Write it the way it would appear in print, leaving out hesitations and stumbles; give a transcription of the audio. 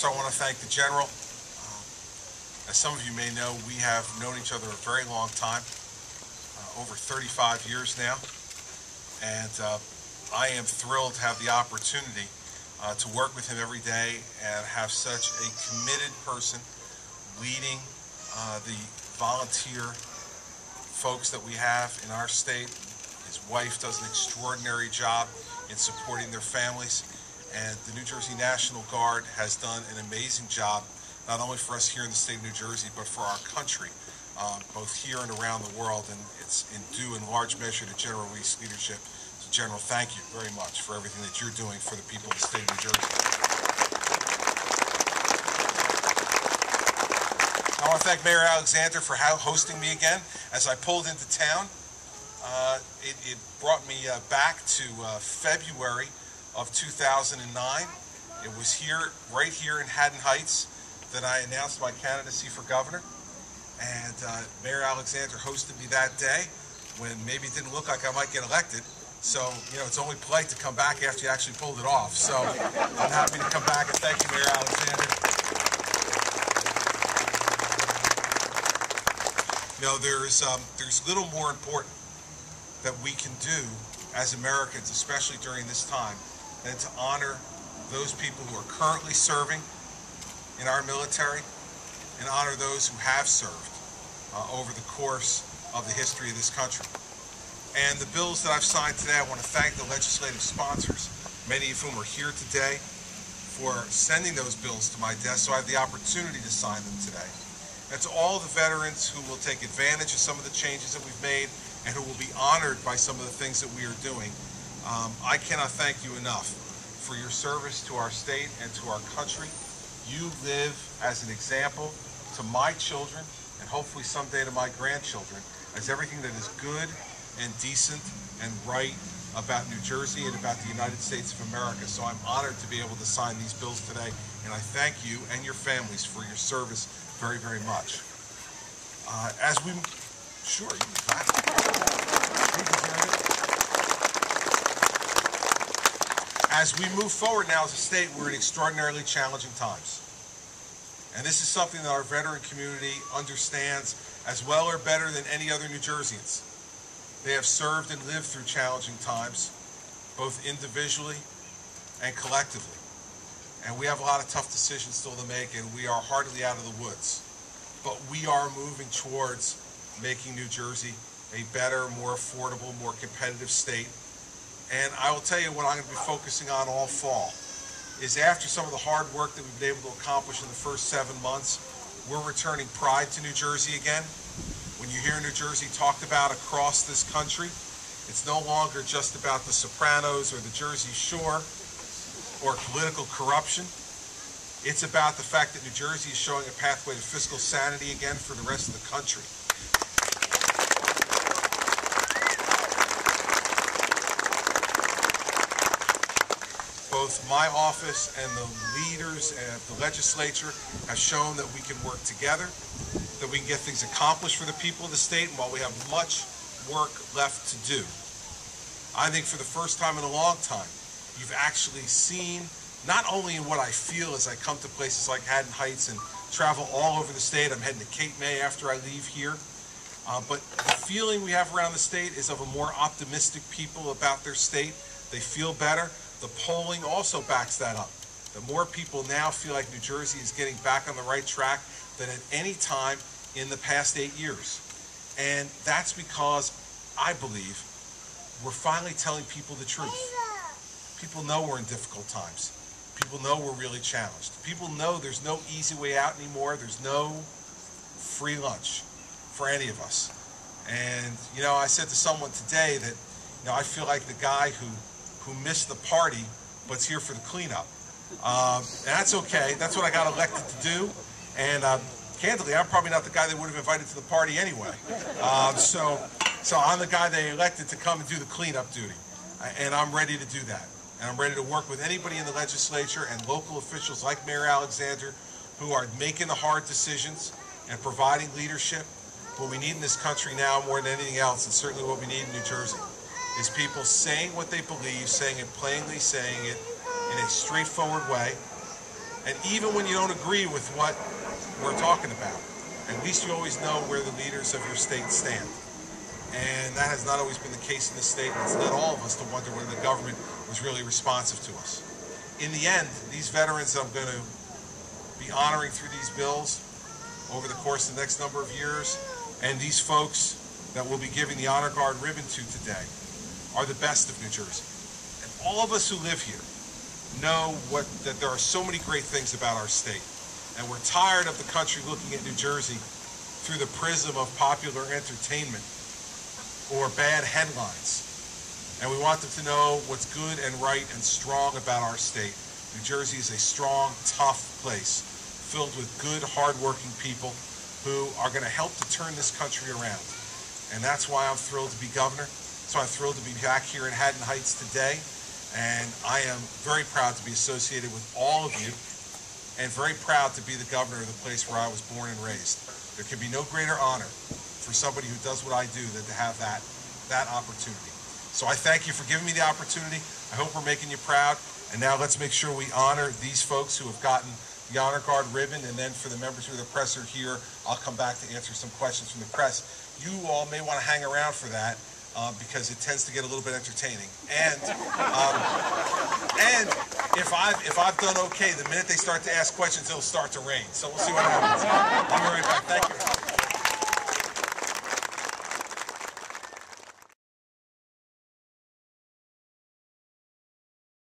First, I want to thank the General. As some of you may know, we have known each other a very long time, over 35 years now, and I am thrilled to have the opportunity to work with him every day and have such a committed person leading the volunteer folks that we have in our state. His wife does an extraordinary job in supporting their families, and the New Jersey National Guard has done an amazing job, not only for us here in the state of New Jersey, but for our country, both here and around the world, and it's due in large measure to General Rieth's leadership. So, General, thank you very much for everything that you're doing for the people of the state of New Jersey. I want to thank Mayor Alexander for hosting me again. As I pulled into town, it brought me back to February of 2009. It was here, right here in Haddon Heights, that I announced my candidacy for governor. And Mayor Alexander hosted me that day when maybe it didn't look like I might get elected. So, you know, it's only polite to come back after you actually pulled it off. So I'm happy to come back and thank you, Mayor Alexander. You know, there's little more important that we can do as Americans, especially during this time, than to honor those people who are currently serving in our military and honor those who have served over the course of the history of this country. And the bills that I've signed today, I want to thank the legislative sponsors, many of whom are here today, for sending those bills to my desk so I have the opportunity to sign them today. And to all the veterans who will take advantage of some of the changes that we've made and who will be honored by some of the things that we are doing, I cannot thank you enough for your service to our state and to our country. You live as an example to my children and hopefully someday to my grandchildren as everything that is good and decent and right about New Jersey and about the United States of America. So I'm honored to be able to sign these bills today, and I thank you and your families for your service very, very much. Sure, you can clap. As we move forward now as a state, we're in extraordinarily challenging times. And this is something that our veteran community understands as well or better than any other New Jerseyans. They have served and lived through challenging times, both individually and collectively. And we have a lot of tough decisions still to make, and we are hardly out of the woods. But we are moving towards making New Jersey a better, more affordable, more competitive state. And I will tell you what I'm going to be focusing on all fall is, after some of the hard work that we've been able to accomplish in the first 7 months, we're returning pride to New Jersey again. When you hear New Jersey talked about across this country, it's no longer just about the Sopranos or the Jersey Shore or political corruption. It's about the fact that New Jersey is showing a pathway to fiscal sanity again for the rest of the country. Both my office and the leaders and the legislature have shown that we can work together, that we can get things accomplished for the people of the state, and while we have much work left to do, I think for the first time in a long time, you've actually seen, not only in what I feel as I come to places like Haddon Heights and travel all over the state. I'm heading to Cape May after I leave here. But the feeling we have around the state is of a more optimistic people about their state. They feel better. The polling also backs that up. The more people now feel like New Jersey is getting back on the right track than at any time in the past 8 years. And that's because, I believe, we're finally telling people the truth. People know we're in difficult times. People know we're really challenged. People know there's no easy way out anymore. There's no free lunch for any of us. And, you know, I said to someone today that, you know, I feel like the guy who missed the party but's here for the cleanup. And that's okay. That's what I got elected to do. And candidly, I'm probably not the guy they would have invited to the party anyway. So I'm the guy they elected to come and do the cleanup duty. And I'm ready to do that. And I'm ready to work with anybody in the legislature and local officials like Mayor Alexander who are making the hard decisions and providing leadership. What we need in this country now more than anything else, and certainly what we need in New Jersey, is people saying what they believe, saying it plainly, saying it in a straightforward way, And even when you don't agree with what we're talking about, at least you always know where the leaders of your state stand. And that has not always been the case in the state, and it's led all of us to wonder whether the government was really responsive to us. In the end, these veterans I'm going to be honoring through these bills over the course of the next number of years, and these folks that we'll be giving the Honor Guard ribbon to today, are the best of New Jersey. And all of us who live here know that there are so many great things about our state. And we're tired of the country looking at New Jersey through the prism of popular entertainment or bad headlines. And we want them to know what's good and right and strong about our state. New Jersey is a strong, tough place filled with good, hardworking people who are going to help to turn this country around. And that's why I'm thrilled to be governor. So I'm thrilled to be back here in Haddon Heights today. And I am very proud to be associated with all of you and very proud to be the governor of the place where I was born and raised. There can be no greater honor for somebody who does what I do than to have that opportunity. So I thank you for giving me the opportunity. I hope we're making you proud. And now let's make sure we honor these folks who have gotten the Honor Guard ribbon, and then for the members of the press who are here, I'll come back to answer some questions from the press. You all may want to hang around for that because it tends to get a little bit entertaining. And if I've done okay, the minute they start to ask questions, it'll start to rain. So we'll see what happens. I'll be right back. Thank you.